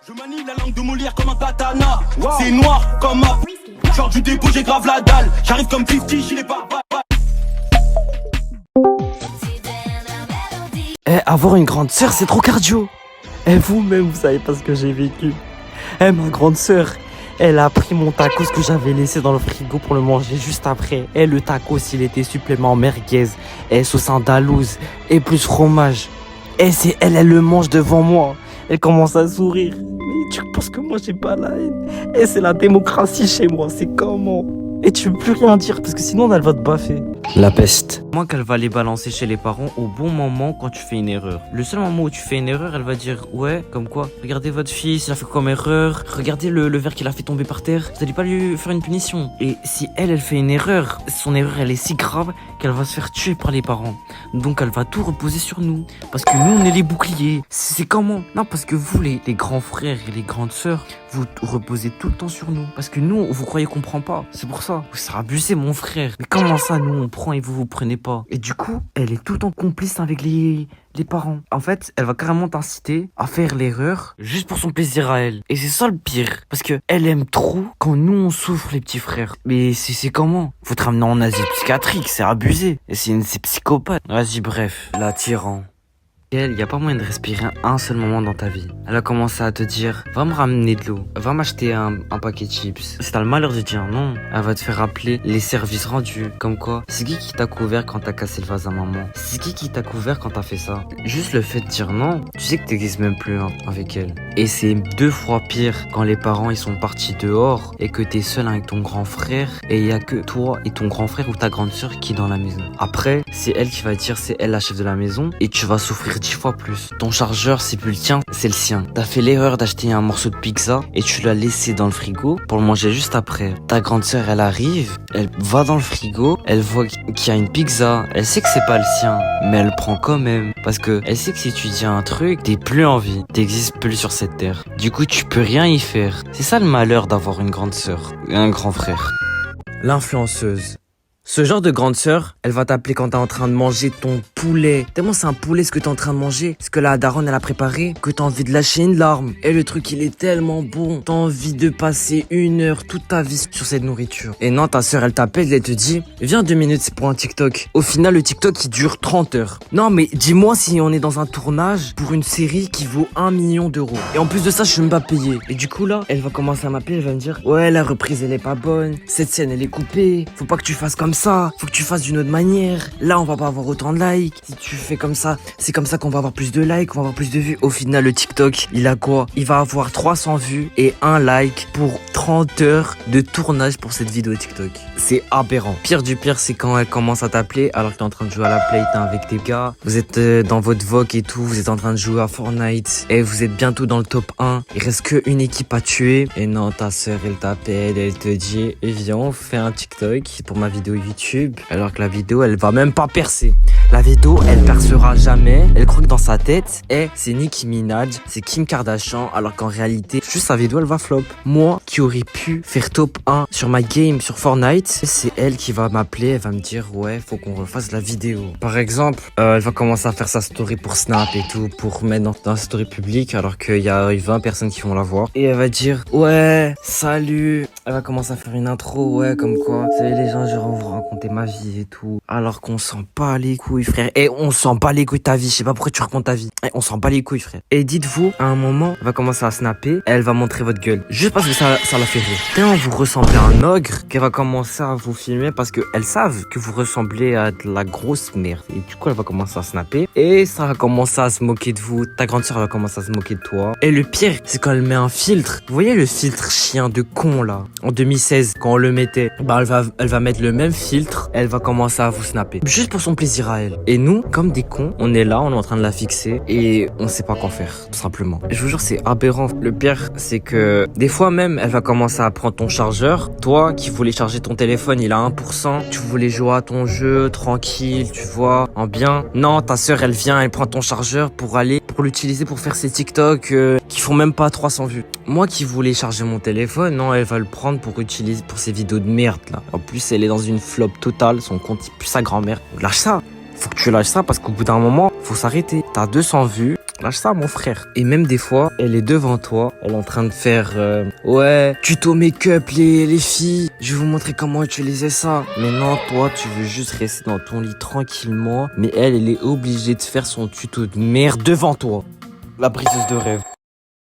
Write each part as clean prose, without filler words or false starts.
Je manie la langue de Molière comme un katana. Wow. C'est noir comme un genre du dépôt, j'ai grave la dalle. J'arrive comme 50, j'y l'ai pas. Avoir une grande sœur, c'est trop cardio. Vous-même, vous savez pas ce que j'ai vécu. Ma grande sœur, elle a pris mon tacos que j'avais laissé dans le frigo pour le manger juste après. Le tacos, il était supplément merguez, sauce andalouse et plus fromage. C'est elle le mange devant moi. Elle commence à sourire. Mais tu penses que moi j'ai pas la haine? C'est la démocratie chez moi, c'est comment? Et tu peux plus rien dire parce que sinon elle va te baffer. La peste. Moi qu'elle va les balancer chez les parents au bon moment quand tu fais une erreur. Le seul moment où tu fais une erreur, elle va dire ouais, comme quoi, regardez votre fils, il a fait comme erreur, regardez le verre qu'il a fait tomber par terre, vous allez pas lui faire une punition. Et si elle fait une erreur, son erreur elle est si grave qu'elle va se faire tuer par les parents. Donc elle va tout reposer sur nous. Parce que nous on est les boucliers. C'est comment? Non, parce que vous les grands frères et les grandes sœurs, vous reposez tout le temps sur nous. Parce que nous, vous croyez qu'on prend pas. C'est pour ça. Vous serez abusé, mon frère. Mais comment ça, nous, on prend et vous prenez pas? Et du coup, elle est tout le temps complice avec les parents. En fait, elle va carrément t'inciter à faire l'erreur juste pour son plaisir à elle. Et c'est ça le pire. Parce que elle aime trop quand nous, on souffre, les petits frères. Mais c'est comment? Faut te ramener en asile psychiatrique, c'est abusé. Et c'est psychopathe. Vas-y, bref. La tyran. Il n'y a pas moyen de respirer un seul moment dans ta vie. Elle a commencé à te dire va me ramener de l'eau, va m'acheter un paquet de chips. Si t'as le malheur de dire non, elle va te faire rappeler les services rendus. Comme quoi, c'est qui t'a couvert quand t'as cassé le vase à maman? C'est qui t'a couvert quand t'as fait ça? Juste le fait de dire non, tu sais que t'existes même plus avec elle. Et c'est 2 fois pire quand les parents ils sont partis dehors et que t'es seul avec ton grand frère et il y a que toi et ton grand frère ou ta grande sœur qui est dans la maison. Après, c'est elle qui va dire c'est elle la chef de la maison et tu vas souffrir 10 fois plus. Ton chargeur, c'est plus le tien, c'est le sien. T'as fait l'erreur d'acheter un morceau de pizza et tu l'as laissé dans le frigo pour le manger juste après. Ta grande sœur, elle arrive, elle va dans le frigo, elle voit qu'il y a une pizza, elle sait que c'est pas le sien, mais elle prend quand même parce que elle sait que si tu dis un truc, t'es plus en vie, t'existes plus sur cette terre. Du coup, tu peux rien y faire. C'est ça le malheur d'avoir une grande sœur, un grand frère. L'influenceuse. Ce genre de grande sœur, elle va t'appeler quand t'es en train de manger ton poulet. Tellement c'est un poulet ce que t'es en train de manger, ce que la daronne elle a préparé, que t'as envie de lâcher une larme. Et le truc il est tellement bon, t'as envie de passer 1 heure toute ta vie sur cette nourriture. Et non, ta sœur elle t'appelle et elle te dit viens 2 minutes, c'est pour un TikTok. Au final le TikTok il dure 30 heures. Non mais dis-moi si on est dans un tournage pour une série qui vaut 1 million d'euros. Et en plus de ça je suis même pas payé. Et du coup là, elle va commencer à m'appeler, elle va me dire ouais la reprise elle est pas bonne, cette scène elle est coupée, faut pas que tu fasses comme ça, faut que tu fasses d'une autre manière. Là, on va pas avoir autant de likes. Si tu fais comme ça, c'est comme ça qu'on va avoir plus de likes, qu'on va avoir plus de vues. Au final, le TikTok, il a quoi? Il va avoir 300 vues et 1 like pour 30 heures de tournage pour cette vidéo TikTok. C'est aberrant. Pire du pire, c'est quand elle commence à t'appeler alors que t'es en train de jouer à la play, t'es avec tes gars. Vous êtes dans votre VOC et tout, vous êtes en train de jouer à Fortnite et vous êtes bientôt dans le top 1. Il reste qu'une équipe à tuer. Et non, ta sœur, elle t'appelle, elle te dit viens, on fait un TikTok pour ma vidéo YouTube. Alors que la vidéo elle va même pas percer. La vidéo elle percera jamais. Elle croit que dans sa tête c'est Nicki Minaj, c'est Kim Kardashian, alors qu'en réalité juste sa vidéo elle va flop. Moi qui aurais pu faire top 1 sur ma game sur Fortnite, c'est elle qui va m'appeler, elle va me dire ouais faut qu'on refasse la vidéo. Par exemple elle va commencer à faire sa story pour Snap et tout, pour mettre dans la story publique alors qu'il y a 20 personnes qui vont la voir. Et elle va dire ouais salut. Elle va commencer à faire une intro ouais comme quoi salut les gens, je vais vous raconter ma vie et tout, alors qu'on s'en bat les couilles frère. Et on s'en bat les couilles de ta vie, je sais pas pourquoi tu racontes ta vie. On s'en bat les couilles frère. Et dites-vous, à un moment, elle va commencer à snapper, elle va montrer votre gueule, juste parce que ça la fait rire. Tellement vous ressemblez à un ogre qu'elle va commencer à vous filmer parce qu'elles savent que vous ressemblez à de la grosse merde. Et du coup elle va commencer à snapper et ça va commencer à se moquer de vous. Ta grande sœur va commencer à se moquer de toi. Et le pire, c'est quand elle met un filtre. Vous voyez le filtre chien de con là, en 2016 quand on le mettait, bah elle va mettre le même filtre, elle va commencer à vous snapper juste pour son plaisir à elle. Et nous, comme des cons, on est là, on est en train de la fixer et on sait pas quoi faire, tout simplement. Je vous jure, c'est aberrant. Le pire, c'est que des fois même, elle va commencer à prendre ton chargeur. Toi qui voulais charger ton téléphone, il a 1%. Tu voulais jouer à ton jeu tranquille, tu vois, en bien. Non, ta sœur, elle vient, elle prend ton chargeur pour l'utiliser pour faire ses TikTok qui font même pas 300 vues. Moi qui voulais charger mon téléphone, non, elle va le prendre pour utiliser pour ses vidéos de merde là. En plus, elle est dans une flop totale, son compte il pue sa grand-mère. Lâche ça. Faut que tu lâches ça parce qu'au bout d'un moment, faut s'arrêter. T'as 200 vues, Lâche ça, mon frère. Et même des fois, elle est devant toi, elle est en train de faire ouais, tuto make-up les filles. Je vais vous montrer comment utiliser ça. Mais non, toi, tu veux juste rester dans ton lit tranquillement. Mais elle est obligée de faire son tuto de merde devant toi. La briseuse de rêve.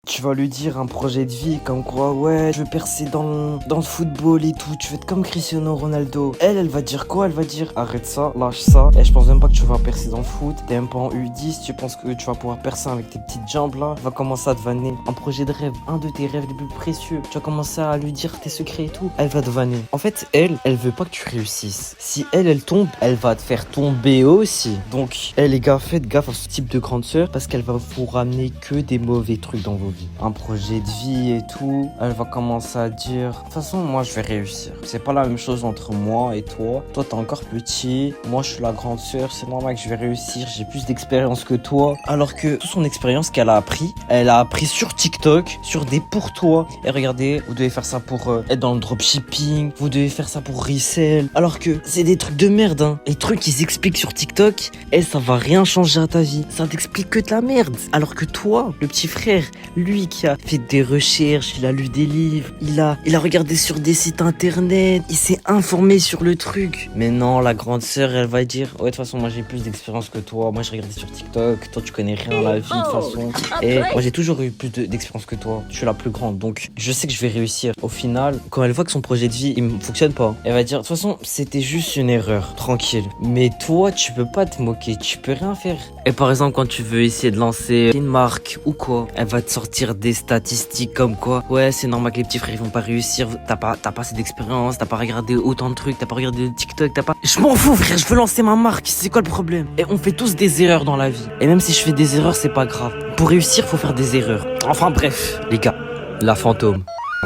Tu vas lui dire un projet de vie comme quoi, ouais, je veux percer dans le football et tout, tu veux être comme Cristiano Ronaldo. Elle va dire quoi? Elle va dire, arrête ça, lâche ça. Et je pense même pas que tu vas percer dans le foot. T'es même pas en U10, tu penses que tu vas pouvoir percer avec tes petites jambes là. Va commencer à te vanner. Un projet de rêve, un de tes rêves les plus précieux. Tu vas commencer à lui dire tes secrets et tout. Elle va te vanner. En fait, elle veut pas que tu réussisses. Si elle tombe, elle va te faire tomber aussi. Donc, les gars, faites gaffe à ce type de grande sœur parce qu'elle va vous ramener que des mauvais trucs dans vos vies. Un projet de vie et tout, elle va commencer à dire de toute façon moi je vais réussir. C'est pas la même chose entre moi et toi. Toi t'es encore petit, moi je suis la grande sœur, c'est normal que je vais réussir, j'ai plus d'expérience que toi. Alors que toute son expérience qu'elle a appris, elle a appris sur TikTok, sur des pour toi. Et regardez, vous devez faire ça pour être dans le dropshipping, vous devez faire ça pour resell. Alors que c'est des trucs de merde hein. Les trucs qu'ils expliquent sur TikTok, ça va rien changer à ta vie. Ça t'explique que de la merde. Alors que toi, le petit frère, lui qui a fait des recherches, il a lu des livres, il a regardé sur des sites internet, il s'est informé sur le truc. Mais non, la grande sœur, elle va dire, ouais, de toute façon, moi j'ai plus d'expérience que toi, moi j'ai regardé sur TikTok, toi tu connais rien à la vie de toute façon. Et moi j'ai toujours eu plus d'expérience que toi, je suis la plus grande, donc je sais que je vais réussir. Au final, quand elle voit que son projet de vie, il ne fonctionne pas, elle va dire, de toute façon, c'était juste une erreur, tranquille. Mais toi, tu peux pas te moquer, tu peux rien faire. Et par exemple, quand tu veux essayer de lancer une marque ou quoi, elle va te sortir des statistiques comme quoi, ouais, c'est normal que les petits frères ils vont pas réussir, t'as pas assez d'expérience, t'as pas regardé autant de trucs, t'as pas regardé TikTok, t'as pas... Je m'en fous frère, je veux lancer ma marque, c'est quoi le problème? Et on fait tous des erreurs dans la vie. Et même si je fais des erreurs, c'est pas grave. Pour réussir, faut faire des erreurs. Enfin bref, les gars, la fantôme.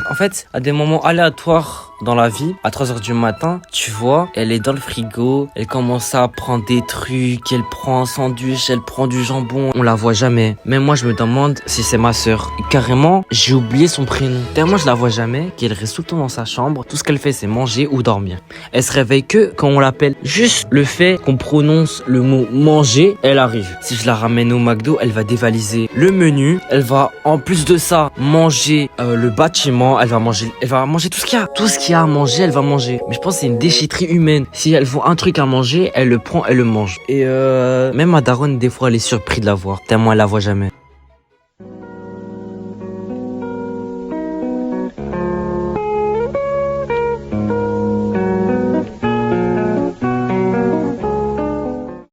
En fait, à des moments aléatoires dans la vie, à 3h du matin, tu vois, elle est dans le frigo, elle commence à prendre des trucs, elle prend un sandwich, elle prend du jambon, on la voit jamais. Même moi, je me demande si c'est ma sœur. Carrément, j'ai oublié son prénom. Tellement je la vois jamais, qu'elle reste tout le temps dans sa chambre, tout ce qu'elle fait, c'est manger ou dormir. Elle se réveille que quand on l'appelle. Juste le fait qu'on prononce le mot manger, elle arrive. Si je la ramène au McDo, elle va dévaliser le menu, elle va, en plus de ça, manger le bâtiment, elle va manger tout ce qu'il y a. Tout ce qu'il y a à manger, elle va manger. Mais je pense que c'est une déchetterie humaine. Si elle voit un truc à manger, elle le prend, elle le mange. Et même ma daronne, des fois, elle est surprise de la voir. Tellement elle la voit jamais.